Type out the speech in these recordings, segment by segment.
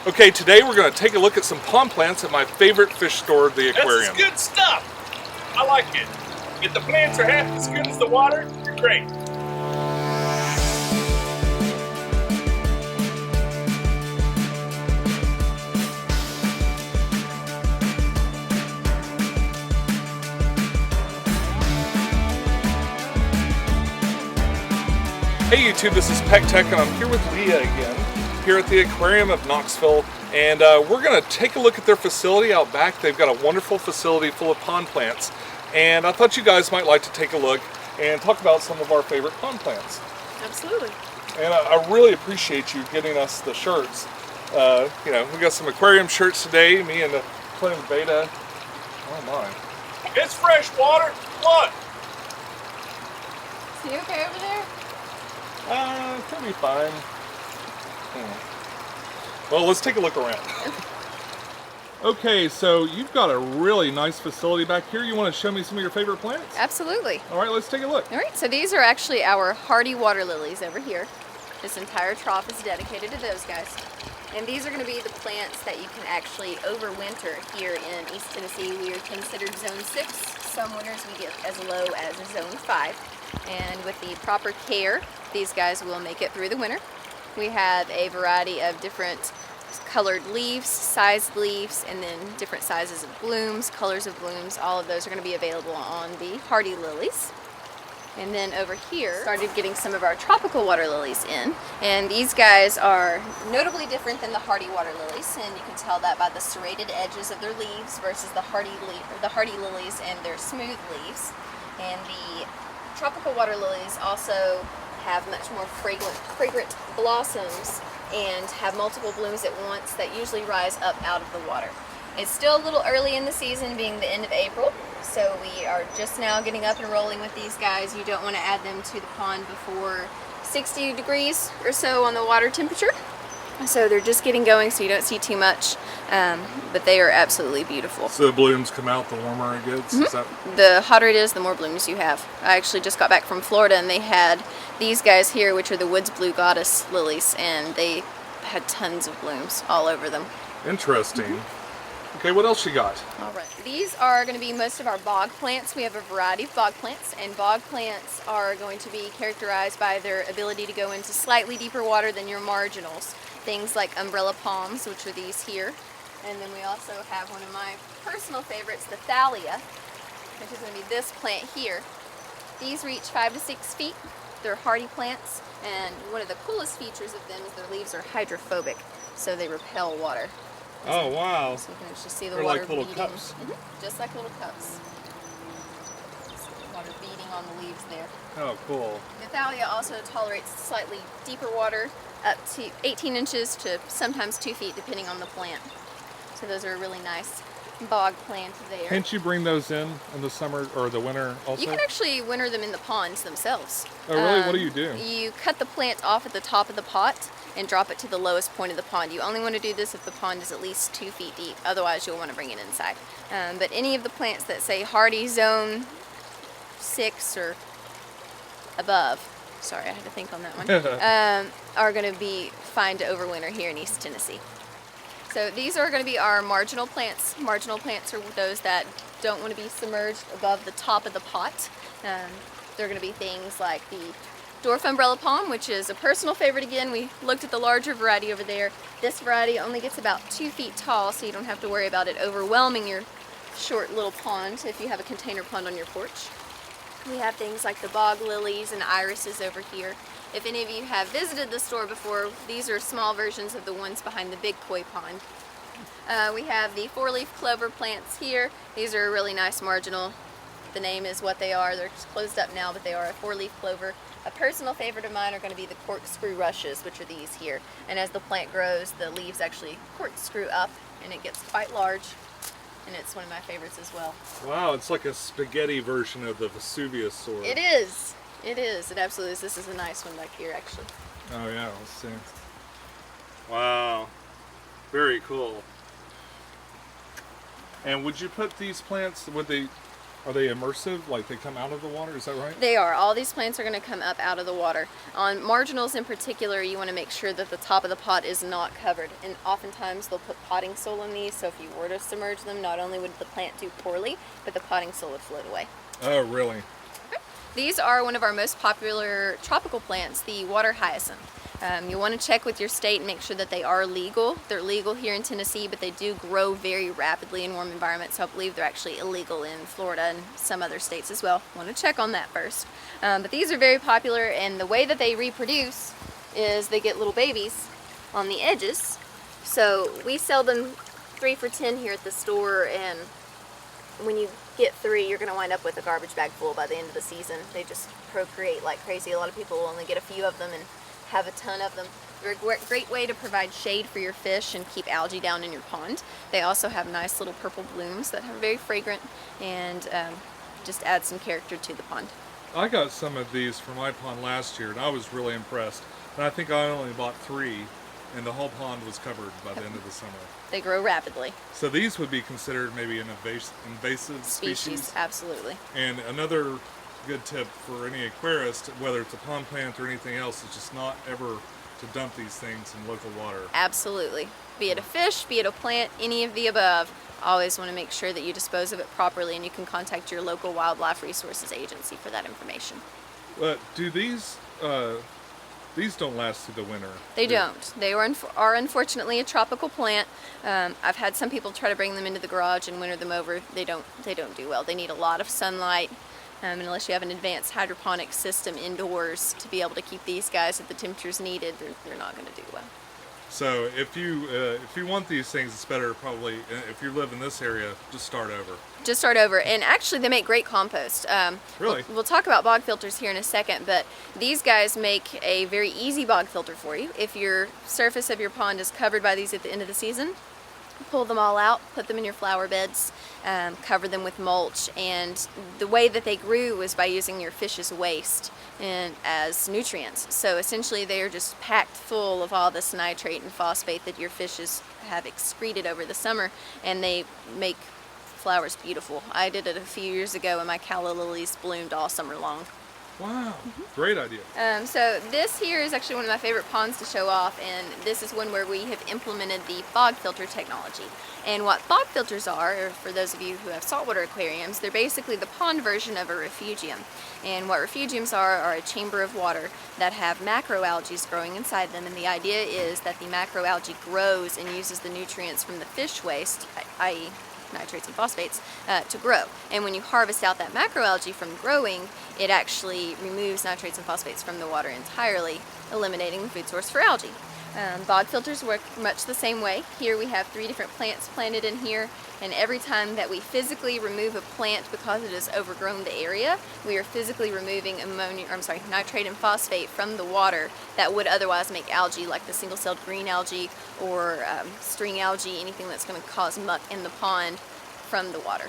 Okay, today we're going to take a look at some pond plants at my favorite fish store, the aquarium. This is good stuff. I like it. If the plants are half as good as the water, you're great. Hey YouTube, this is pecktec and I'm here with Leah again, here at the Aquarium of Knoxville, and we're going to take a look at their facility out back. They've got a wonderful facility full of pond plants, and I thought you guys might like to take a look and talk about some of our favorite pond plants. Absolutely. And I really appreciate you getting us the shirts. You know, we got some aquarium shirts today, me and the Betta. Oh my. It's fresh water. What? Is he okay over there? Could be fine. Well, let's take a look around. Okay, so you've got a really nice facility back here. You want to show me some of your favorite plants? Absolutely. All right, let's take a look. All right, so these are actually our hardy water lilies over here. This entire trough is dedicated to those guys. And these are going to be the plants that you can actually overwinter here in East Tennessee. We are considered zone 6. Some winters we get as low as zone 5. And with the proper care, these guys will make it through the winter. We have a variety of different colored leaves, sized leaves, and then different sizes of blooms, colors of blooms. All of those are going to be available on the hardy lilies. And then over here, started getting some of our tropical water lilies in. And these guys are notably different than the hardy water lilies, and you can tell that by the serrated edges of their leaves versus the hardy lilies and their smooth leaves. And the tropical water lilies also have much more fragrant blossoms and have multiple blooms at once that usually rise up out of the water. It's still a little early in the season, being the end of April, so we are just now getting up and rolling with these guys. You don't want to add them to the pond before 60 degrees or so on the water temperature. So they're just getting going, so you don't see too much, but they are absolutely beautiful. So the blooms come out, the warmer it gets? Mm-hmm. Is that... The hotter it is, the more blooms you have. I actually just got back from Florida, and they had these guys here, which are the Woods Blue Goddess lilies, and they had tons of blooms all over them. Interesting. Mm-hmm. Okay, what else you got? All right. These are going to be most of our bog plants. We have a variety of bog plants, and bog plants are going to be characterized by their ability to go into slightly deeper water than your marginals. Things like umbrella palms, which are these here. And then we also have one of my personal favorites, the thalia, which is going to be this plant here. These reach 5 to 6 feet. They're hardy plants, and one of the coolest features of them is their leaves are hydrophobic, so they repel water. Oh, wow. So you can actually see the They're water like little beading. cups. Mm-hmm. Just like little cups. Water beading on the leaves there. Oh, cool. The thalia also tolerates slightly deeper water, up to 18 inches to sometimes 2 feet, depending on the plant. So those are a really nice bog plant there. Can't you bring those in the summer or the winter also? You can actually winter them in the ponds themselves. Oh, really? What do you do? You cut the plant off at the top of the pot and drop it to the lowest point of the pond. You only want to do this if the pond is at least 2 feet deep. Otherwise, you'll want to bring it inside. But any of the plants that say hardy zone 6 or above, sorry, I had to think on that one, are going to be fine to overwinter here in East Tennessee. So these are going to be our marginal plants. Marginal plants are those that don't want to be submerged above the top of the pot. They're going to be things like the Dwarf umbrella palm, which is a personal favorite again. We looked at the larger variety over there. This variety only gets about 2 feet tall, so you don't have to worry about it overwhelming your short little pond if you have a container pond on your porch. We have things like the bog lilies and irises over here. If any of you have visited the store before, these are small versions of the ones behind the big koi pond. We have the 4-leaf clover plants here. These are a really nice marginal. The name is what they are. They're closed up now, but they are a 4-leaf clover. A personal favorite of mine are going to be the corkscrew rushes, which are these here. And as the plant grows, the leaves actually corkscrew up, and it gets quite large. And it's one of my favorites as well. Wow, it's like a spaghetti version of the Vesuvius sword. It is. It is. It absolutely is. This is a nice one back here, actually. Oh yeah, let's see. Wow, very cool. And would you put these plants, would they Are they immersive? Like they come out of the water? Is that right? They are. All these plants are going to come up out of the water. On marginals in particular, you want to make sure that the top of the pot is not covered. And oftentimes they'll put potting soil in these, so if you were to submerge them, not only would the plant do poorly, but the potting soil would float away. Oh, really? Okay. These are one of our most popular tropical plants, the water hyacinth. You want to check with your state and make sure that they are legal. They're legal here in Tennessee, but they do grow very rapidly in warm environments, so I believe they're actually illegal in Florida and some other states as well. Want to check on that first. But these are very popular, and the way that they reproduce is they get little babies on the edges. So we sell them 3 for $10 here at the store, and when you get 3, you're going to wind up with a garbage bag full by the end of the season. They just procreate like crazy. A lot of people will only get a few of them and have a ton of them. They're a great way to provide shade for your fish and keep algae down in your pond. They also have nice little purple blooms that are very fragrant and just add some character to the pond. I got some of these for my pond last year, and I was really impressed. And I think I only bought 3, and the whole pond was covered by the end of the summer. They grow rapidly. So these would be considered maybe an invasive species? Absolutely. And another good tip for any aquarist, whether it's a pond plant or anything else, is just not ever to dump these things in local water. Absolutely. Be it a fish, be it a plant, any of the above, always want to make sure that you dispose of it properly, and you can contact your local wildlife resources agency for that information. But do these don't last through the winter? They don't. They are unfortunately a tropical plant. I've had some people try to bring them into the garage and winter them over. They don't do well. They need a lot of sunlight. And unless you have an advanced hydroponic system indoors to be able to keep these guys at the temperatures needed, they're not going to do well. So if you want these things, it's better probably, if you live in this area, just start over. Just start over. And actually they make great compost. Really? We'll talk about bog filters here in a second, but these guys make a very easy bog filter for you. If your surface of your pond is covered by these at the end of the season, pull them all out, put them in your flower beds, cover them with mulch, and the way that they grew was by using your fish's waste and as nutrients. So essentially they are just packed full of all this nitrate and phosphate that your fishes have excreted over the summer, and they make flowers beautiful. I did it a few years ago, and my calla lilies bloomed all summer long. Wow, great idea. So this here is actually one of my favorite ponds to show off, and this is one where we have implemented the bog filter technology. And what bog filters are, or for those of you who have saltwater aquariums, they're basically the pond version of a refugium. And what refugiums are a chamber of water that have macroalgae growing inside them, and the idea is that the macroalgae grows and uses the nutrients from the fish waste, i.e. nitrates and phosphates, to grow. And when you harvest out that macroalgae from growing, it actually removes nitrates and phosphates from the water entirely, eliminating the food source for algae. Bog filters work much the same way. Here we have 3 different plants planted in here, and every time that we physically remove a plant because it has overgrown the area, we are physically removing nitrate and phosphate from the water that would otherwise make algae, like the single-celled green algae or string algae, anything that's going to cause muck in the pond from the water.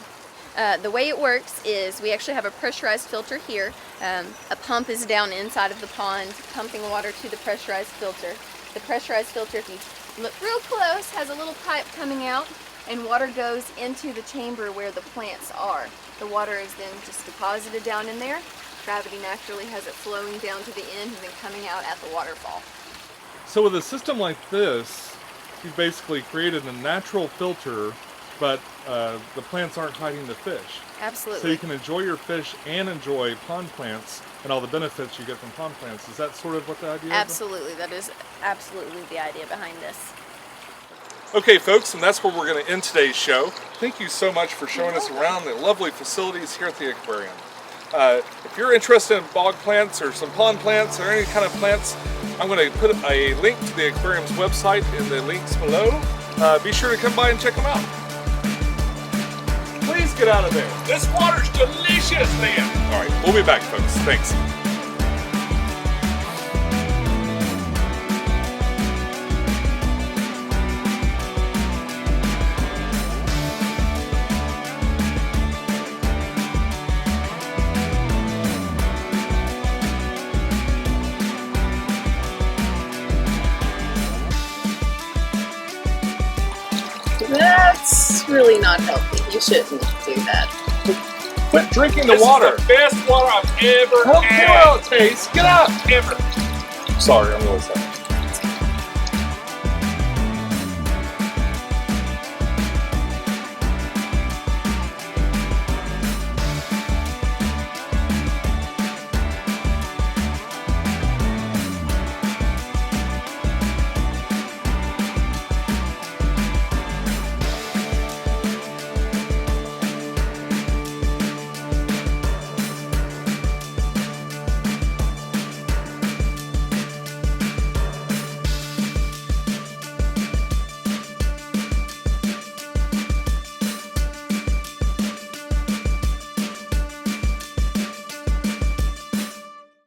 The way it works is we actually have a pressurized filter here. A pump is down inside of the pond pumping water to the pressurized filter. The pressurized filter, if you look real close, has a little pipe coming out, and water goes into the chamber where the plants are. The water is then just deposited down in there. Gravity naturally has it flowing down to the end and then coming out at the waterfall. So with a system like this, you've basically created a natural filter, but the plants aren't hiding the fish. Absolutely. So you can enjoy your fish and enjoy pond plants and all the benefits you get from pond plants. Is that sort of what the idea is? Absolutely. That is absolutely the idea behind this. Okay, folks, and that's where we're going to end today's show. Thank you so much for showing us around the lovely facilities here at the aquarium. If you're interested in bog plants or some pond plants or any kind of plants, I'm going to put a link to the aquarium's website in the links below. Be sure to come by and check them out. Please get out of there. This water's delicious, Leah. All right, we'll be back, folks. Thanks. That's really not healthy. You shouldn't do that. Quit drinking This the water. is the best water I've ever I don't care had. how it tastes. Get up. Ever. Sorry, I'm really sorry.